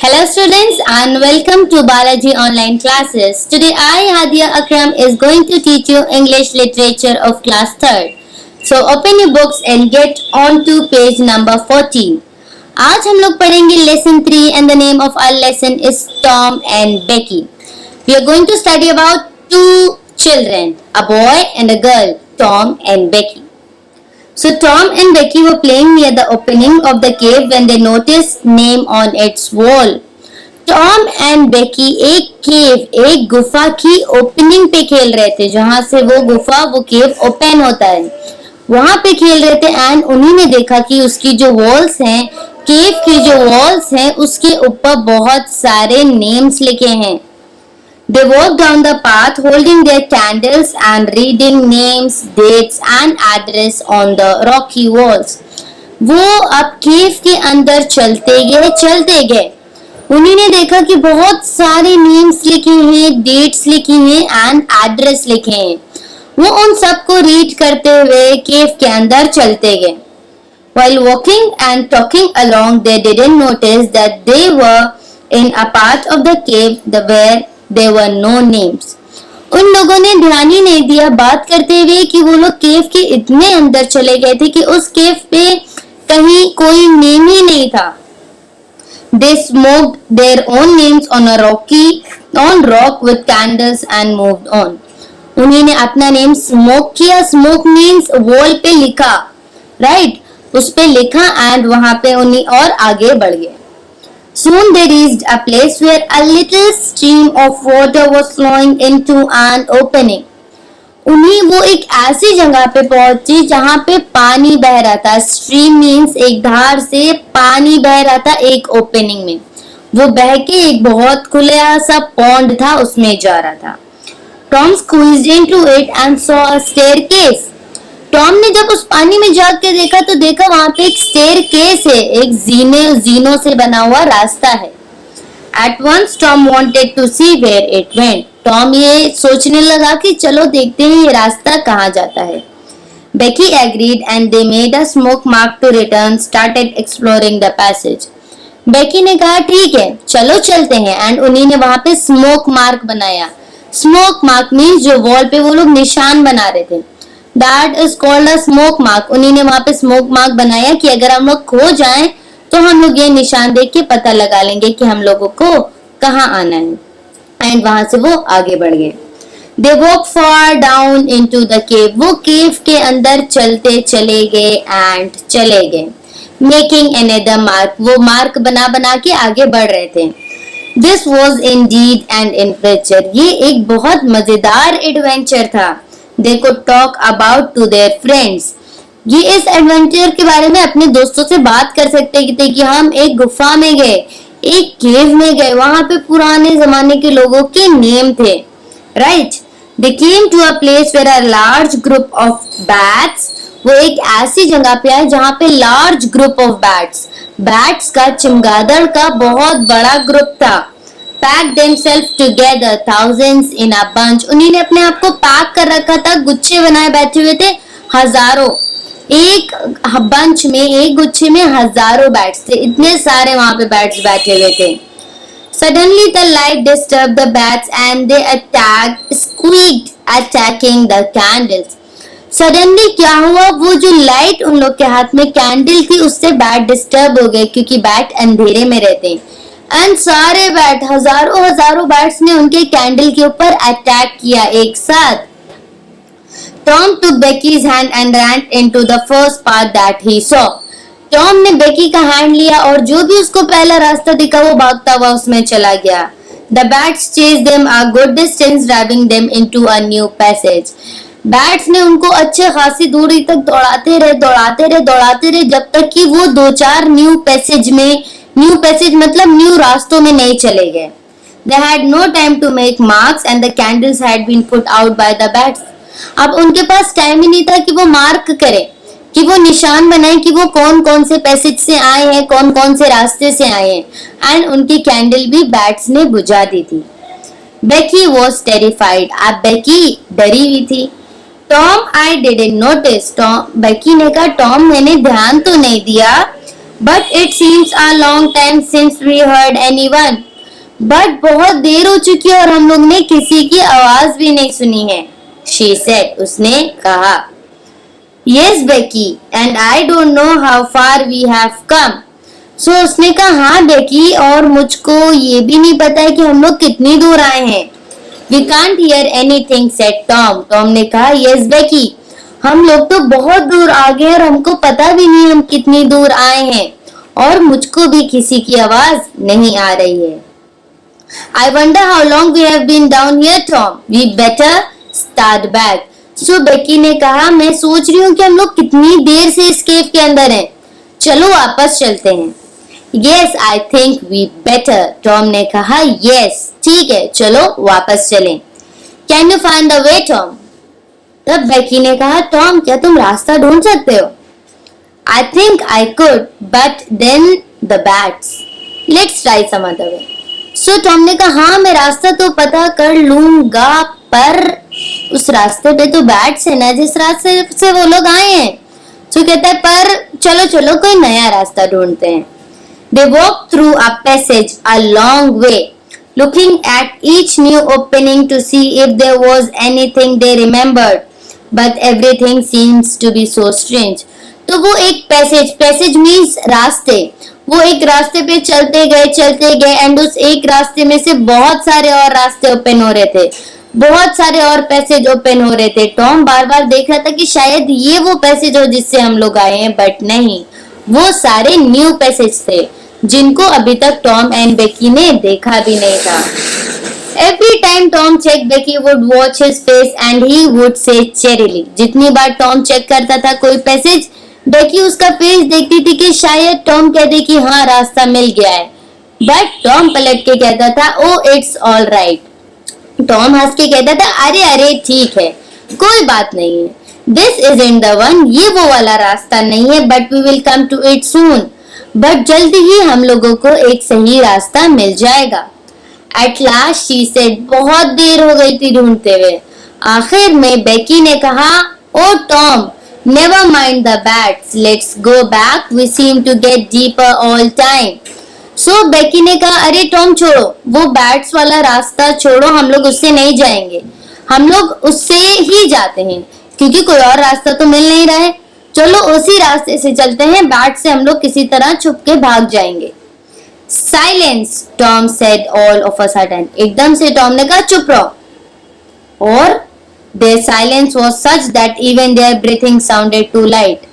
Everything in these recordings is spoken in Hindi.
Hello students and welcome to Balaji online classes. Today I Hadia Akram is going to teach you English literature of class 3rd. So open your books and get on to page number 14. आज हम लोग पढ़ेंगे lesson 3 and the name of our lesson is Tom and Becky. We are going to study about two children, a boy and a girl, Tom and Becky. So Tom and Becky were playing near the opening of the cave when they noticed name on its wall. Tom and Becky एक गुफा की ओपनिंग पे खेल रहे थे, जहाँ से वो केव ओपन होता है, वहाँ पे खेल रहे थे एंड उन्हीं ने देखा कि उसकी जो वॉल्स हैं, केव की जो वॉल्स हैं, उसके ऊपर बहुत सारे नेम्स लिखे हैं. They walked down the path holding their candles and reading names, dates and address on the rocky walls. वो अब केव के अंदर चलते गए. उन्हीं ने देखा कि बहुत सारे नेम्स लिखे हैं, डेट्स लिखी हैं एंड एड्रेस लिखे हैं. वो उन सबको रीड करते हुए केव के अंदर चलते गए. While walking and talking along, they didn't notice that they were in a part of the cave where there were no names. उन लोगों ने ध्यान ही नहीं दिया बात करते हुए कि वो लोग केव के इतने अंदर चले गए थे कि उस केव पे कहीं कोई नेम ही नहीं था. They smoked their own names on rock with candles and moved on. उन्हीं ने अपना नेम स्मोक किया. स्मोक मीन्स वॉल पे लिखा, राइट, उस पे लिखा एंड वहां पे उन्हीं और आगे बढ़ गए. Soon they reached a place where a little stream of water was flowing into an opening. उन्हीं वो एक ऐसी जगह पे पहुंची जहाँ पे पानी बह रहा था. स्ट्रीम मीन्स एक धार से पानी बह रहा था एक ओपनिंग में. वो बह के एक बहुत खुला सा पॉन्ड था, उसमें जा रहा था. Tom squeezed into it and saw a staircase. Tom ने जब उस पानी में जाग के देखा तो देखा वहां पे एक स्टेयरकेस है, एक जीनों से बना हुआ रास्ता है. At once Tom wanted to see where it went. Tom ये सोचने लगा कि चलो देखते हैं ये रास्ता कहाँ जाता है. Becky agreed and they made a smoke mark to return, started exploring the passage. Becky ने कहा ठीक है चलो चलते हैं एंड उन्हीं ने वहां पे स्मोक मार्क बनाया. स्मोक मार्क मीन्स जो वॉल पे वो लोग निशान बना रहे थे. That is called a smoke mark. उन्हीं ने वहां पे स्मोक मार्क बनाया कि अगर हम लोग खो जाएं तो हम लोग ये निशान देख के पता लगा लेंगे कि हम लोगों को कहाँ आना है. एंड वहां से वो आगे बढ़ गए. They walked far down into the cave. वो केव के अंदर चलते चले गए एंड चले गए. Making another mark. वो मार्क बना के आगे बढ़ रहे थे. This was indeed an adventure. ये एक बहुत मजेदार एडवेंचर था. They could talk about to their friends. ये इस एडवेंचर के बारे में अपने दोस्तों से बात कर सकते थे कि हम एक गुफा में गए, एक केव में गए, वहां पे पुराने जमाने के लोगों के नेम थे, right. They came to a place where a large group of bats. वो एक ऐसी जगह पे आए जहाँ पे large group of bats का चमगादड़ का बहुत बड़ा ग्रुप था. Packed themselves together, thousands in a bunch. उन्हीं ने अपने आप को पैक कर रखा था, गुच्छे बनाए बैठे हुए थे हजारों. एक बंच में, एक गुच्छे में हजारों बैट्स थे. इतने सारे वहां पे बैट्स बैठे हुए थे. Suddenly the light disturbed the bats and they squeaked, attacking the candles. Suddenly क्या हुआ, वो जो लाइट उन लोग के हाथ में कैंडल थी उससे बैट डिस्टर्ब हो गए क्योंकि बैट अंधेरे में रहते हैं. एंड सारे बैट, हजारों बैट्स ने उनके कैंडल के ऊपर अटैक किया एक साथ. Tom took Becky's hand and ran into the first path that he saw. Tom ने बेकी का हैंड लिया और जो भी उसको पहला रास्ता दिखा वो भागता हुआ उसमें चला गया. The bats chased them a good distance, driving them into a new passage. Bats ने उनको अच्छे खासी दूरी तक दौड़ाते रहे जब तक कि वो 2-4 न्यू पैसेज मतलब न्यू रास्तों में नहीं चले गए. They had no time to make marks and the candles had been put out by the bats. अब उनके पास टाइम ही नहीं था कि वो मार्क करें, कि वो निशान बनाए कि वो कौन कौन से पैसेज से आए हैं, कौन कौन से रास्ते से आए हैं. एंड उनकी कैंडल भी बैट्स ने बुझा दी थी. Becky was terrified. अब बेकी डरी हुई थी. Tom, I didn't notice. Beki ने कहा टॉम मैंने ध्यान तो नहीं दिया. But it seems a long time since we heard anyone. But बहुत देर हो चुकी है और हम लोग ने किसी की आवाज भी नहीं सुनी है. She said, उसने कहा. Yes, Becky, and I don't know how far we have come. So उसने कहा हाँ बेकी और मुझको ये भी नहीं पता है कि हम लोग कितनी दूर आए हैं. We can't hear anything, said Tom. Tom ने कहा yes Becky, हम लोग तो बहुत दूर आ गए और हमको पता भी नहीं हम कितनी दूर आए हैं और मुझको भी किसी की आवाज नहीं आ रही है. I wonder how long we have been down here, Tom. We better start back. So Becky ने कहा मैं सोच रही हूँ कि हम लोग कितनी देर से इस केव के अंदर हैं. चलो वापस चलते हैं. Yes, I think we better. Tom ने कहा yes, ठीक है चलो वापस चलें. Can you find the way, Tom? तब बेकी ने कहा टॉम क्या तुम रास्ता ढूंढ सकते हो? I think I could, but then the bats. Let's try some other way. So Tom ने कहा हाँ मैं रास्ता तो पता कर लूंगा पर उस रास्ते पे तो बैट्स है ना जिस रास्ते से वो लोग आए हैं. तो कहता है पर चलो चलो कोई नया रास्ता ढूंढते हैं. They walked through a passage a long way, looking at each new opening to see if there was anything they remembered. But everything seems to be so strange. तो वो एक पैसेज मीन्स रास्ते, वो एक रास्ते पे चलते गए एंड उस एक रास्ते में से बहुत सारे और रास्ते ओपन हो रहे थे, बहुत सारे और पैसेज ओपन हो रहे थे. टॉम बार बार देख रहा था कि शायद ये वो पैसेज हो जिससे हम लोग आए हैं, बट नहीं, वो सारे न्यू पैसेज थे जिनको अभी तक टॉम एंड बेकी ने देखा भी नहीं था. Every time Tom checked, Becky would watch his face and he would say cheerily. जितनी बार टॉम चेक करता था कोई पैसेज, बेकी उसका फेस देखती थी कि शायद टॉम कहते कि हाँ रास्ता मिल गया है. बट टॉम पलट के कहता था oh it's all right. Tom हंस के कहता था अरे अरे ठीक है कोई बात नहीं है. This isn't the one, ये वो वाला रास्ता नहीं है, but we will come to it soon. But जल्दी ही हम लोगों को एक सही रास्ता मिल जाएगा. At last she said, बहुत देर हो गई थी ढूंढते हुए. आखिर में बेकी ने कहा oh Tom, never mind the bats, let's go back, we seem to get deeper all time. So Beki ने कहा अरे टॉम छोड़ो वो बैट्स वाला रास्ता छोड़ो, हम लोग उससे नहीं जाएंगे, हम लोग उससे ही जाते हैं क्योंकि कोई और रास्ता तो मिल नहीं रहा है. चलो उसी रास्ते से चलते हैं, बैट से हम लोग किसी तरह छुप के भाग जाएंगे. Silence, Tom said all of a sudden. एकदम से टॉम ने कहा चुप रहो. और their silence was such that even their breathing sounded too light.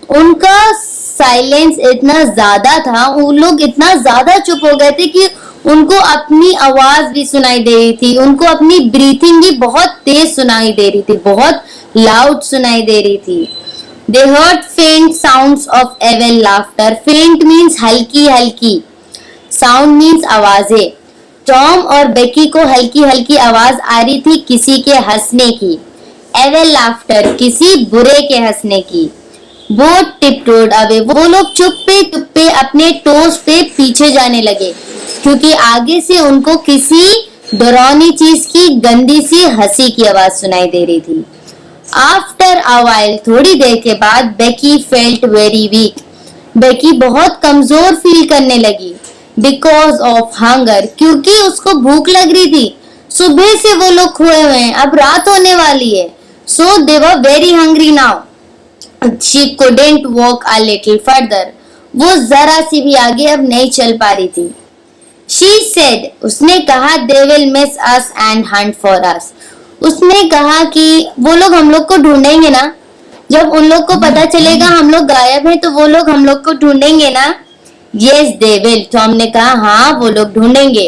उनका साइलेंस इतना ज्यादा था, उन लोग इतना ज्यादा चुप हो गए थे कि उनको अपनी आवाज भी सुनाई दे रही थी, उनको अपनी ब्रीथिंग भी बहुत तेज सुनाई दे रही थी, बहुत लाउड सुनाई दे रही थी. They heard faint sounds of evil laughter. Faint means हल्की हल्की, साउंड मीन्स आवाजें. टॉम और बेकी को हल्की हल्की आवाज आ रही थी किसी के हंसने की. एवल लाफ्टर, किसी बुरे के हंसने की. बोथ टिपटोड अवे, वो लोग चुप्पे चुप्पे अपने टोस पे पीछे जाने लगे क्योंकि आगे से उनको किसी डरावनी चीज की गंदी सी हंसी की आवाज सुनाई दे रही थी. आफ्टर अ व्हाइल, थोड़ी देर के बाद Becky felt very weak. Becky बहुत कमजोर फील करने लगी. बिकॉज ऑफ हंगर, क्योंकि उसको भूख लग रही थी. सुबह से वो लोग खोए हुए हैं, अब रात होने वाली है. So they were very hungry now. She couldn't walk a little further, वो जरा सी भी आगे अब नहीं चल पा रही थी. शी सेड, उसने कहा they will miss us and Hunt for us. उसने कहा कि वो लोग हम लोग को ढूंढेंगे ना, जब उन लोग को पता चलेगा हम लोग गायब हैं तो वो लोग हम लोग को ढूंढेंगे ना. Yes, they will. टॉम ने कहा हाँ वो लोग ढूंढेंगे.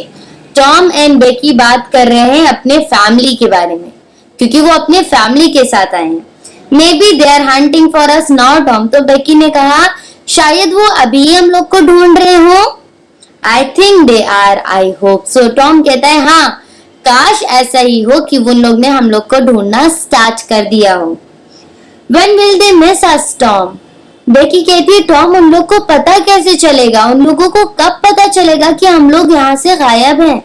टॉम एंड बेकी बात कर रहे हैं अपने फैमिली के बारे में क्योंकि वो अपने फैमिली के साथ आए हैं. Maybe they are hunting for us now, Tom. तो बेकी ने कहा शायद वो अभी हम लोग को ढूंढ रहे हो. I think they are. I hope so. Tom कहता है हाँ काश ऐसा ही हो कि उन लोग ने हम लोग को ढूंढना स्टार्ट कर दिया हो. When will they miss us, Tom? Beki कहती है टॉम उन लोग को पता कैसे चलेगा, उन लोगों को कब पता चलेगा कि हम लोग यहाँ से गायब हैं.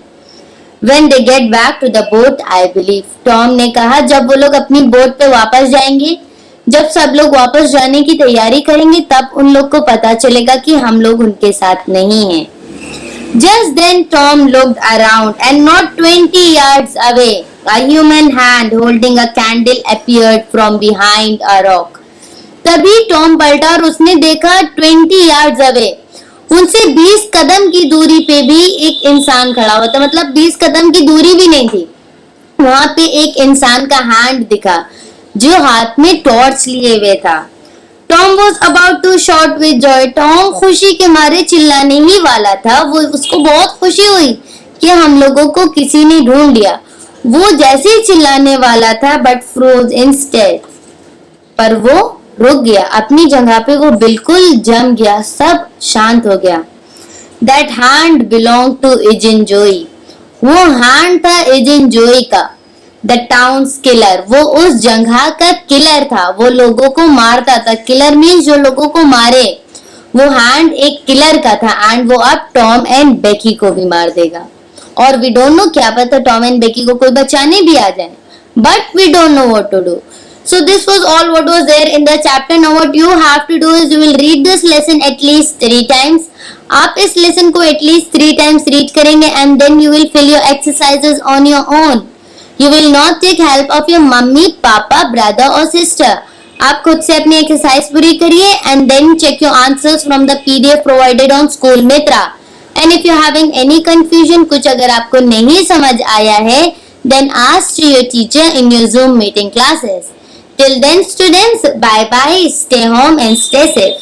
When they get back to the boat, I believe. Tom ने कहा जब वो लोग अपनी बोट पे वापस जाएंगे. जब सब लोग वापस जाने की तैयारी करेंगे तब उन लोग को पता चलेगा कि हम लोग उनके साथ नहीं हैं। Just then Tom looked around and not 20 yards away, a human hand holding a candle appeared from behind a rock. तभी टॉम पलटा और उसने देखा 20 yards away, उनसे 20 कदम की दूरी पे भी एक इंसान खड़ा हुआ था। मतलब 20 कदम की दूरी भी नहीं थी, वहां पे एक इंसान का हैंड दिखा जो हाथ में टॉर्च लिए हुए था। Tom was about to shout with joy. Tom खुशी के मारे चिल्लाने ही वाला था। वो उसको बहुत खुशी हुई कि हम लोगों को किसी ने ढूंढ लिया। वो जैसे ही चिल्लाने वाला था बट फ्रोज इंस्टेड, पर वो रुक गया अपनी जगह पे। वो बिल्कुल जम गया, सब शांत हो गया। That hand belong to agent Joey. वो हैंड था एजेंट जोई का। द टाउन्स किलर, वो उस जगह का किलर था, वो लोगों को मारता था। किलर मीन्स जो लोगों को मारे। वो हैंड एक किलर का था एंड वो अब टॉम एंड बेकी को भी मार देगा। और वी डोंट नो, क्या पता टॉम एंड बेकी को कोई बचाने भी आ जाए, but we don't know what to do. So this was all what was there in the chapter. Now what you have to do is you will read this lesson at least 3 times. आप इस लेसन को at least 3 times read करेंगे and then you will fill your exercises on your own. You will not take help of your mummy, papa, brother or sister. आप खुद से अपनी एक्सरसाइज पूरी करिए and then check your answers from the PDF provided on School Mitra. And if you are having any confusion, कुछ अगर आपको नहीं समझ आया है, then ask to your teacher in your Zoom meeting classes. Till then students, bye bye, stay home and stay safe.